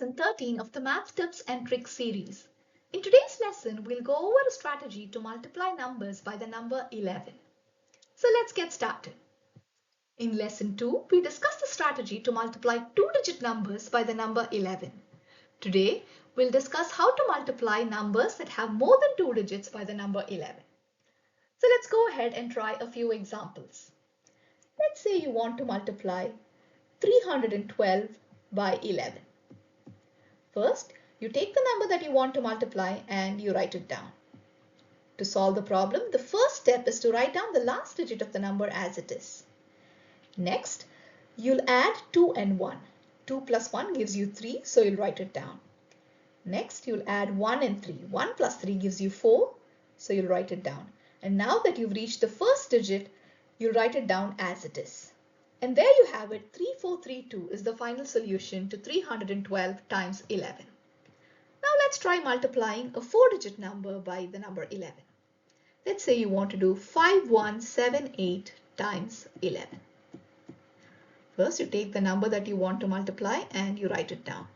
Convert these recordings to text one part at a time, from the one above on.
lesson 13 of the Math Tips and Tricks series. In today's lesson, we'll go over a strategy to multiply numbers by the number 11. So let's get started. In lesson 2, we discussed the strategy to multiply two-digit numbers by the number 11. Today, we'll discuss how to multiply numbers that have more than two digits by the number 11. So let's go ahead and try a few examples. Let's say you want to multiply 312 by 11. First, you take the number that you want to multiply and you write it down. To solve the problem, the first step is to write down the last digit of the number as it is. Next, you'll add 2 and 1. 2 plus 1 gives you 3, so you'll write it down. Next, you'll add 1 and 3. 1 plus 3 gives you 4, so you'll write it down. And now that you've reached the first digit, you'll write it down as it is. And there you have it, 3432 is the final solution to 312 times 11. Now let's try multiplying a four-digit number by the number 11. Let's say you want to do 5178 times 11. First, you take the number that you want to multiply and you write it down.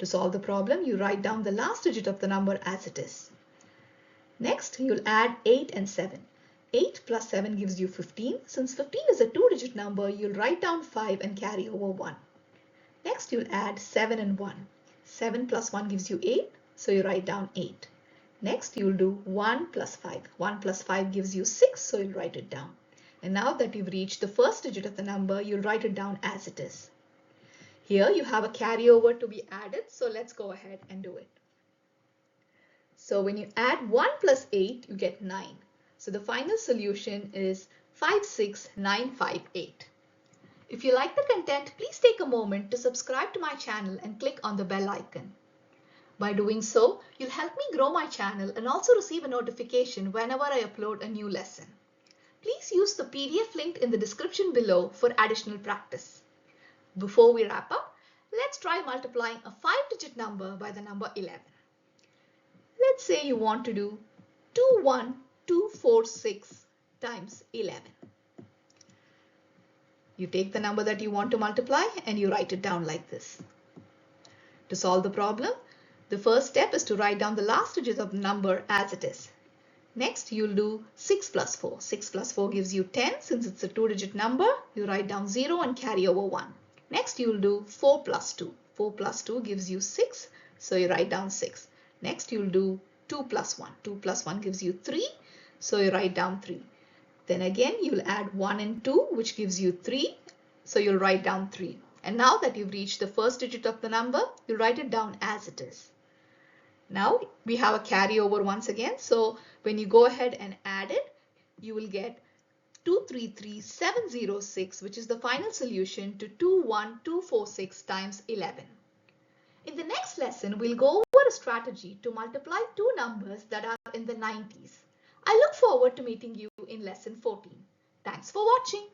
To solve the problem, you write down the last digit of the number as it is. Next, you'll add 8 and 7. 8 plus 7 gives you 15. Since 15 is a two-digit number, you'll write down 5 and carry over 1. Next, you'll add 7 and 1. 7 plus 1 gives you 8, so you write down 8. Next, you'll do 1 plus 5. 1 plus 5 gives you 6, so you'll write it down. And now that you've reached the first digit of the number, you'll write it down as it is. Here, you have a carryover to be added, so let's go ahead and do it. So when you add 1 plus 8, you get 9. So the final solution is 56958. If you like the content, please take a moment to subscribe to my channel and click on the bell icon. By doing so, you'll help me grow my channel and also receive a notification whenever I upload a new lesson. Please use the PDF linked in the description below for additional practice. Before we wrap up, let's try multiplying a five-digit number by the number 11. Let's say you want to do 21246 times 11. You take the number that you want to multiply and you write it down like this. To solve the problem, the first step is to write down the last digit of the number as it is. Next, you'll do 6 plus 4. 6 plus 4 gives you 10. Since it's a two-digit number, you write down 0 and carry over 1. Next, you'll do 4 plus 2. 4 plus 2 gives you 6, so you write down 6. Next, you'll do 2 plus 1. 2 plus 1 gives you 3, so you write down 3. Then again, you'll add 1 and 2, which gives you 3, so you'll write down 3. And now that you've reached the first digit of the number, you'll write it down as it is. Now, we have a carryover once again, so when you go ahead and add it, you will get 233706, which is the final solution to 21246 times 11. In the next lesson, we'll go over a strategy to multiply two numbers that are in the 90s. I look forward to meeting you in lesson 14. Thanks for watching.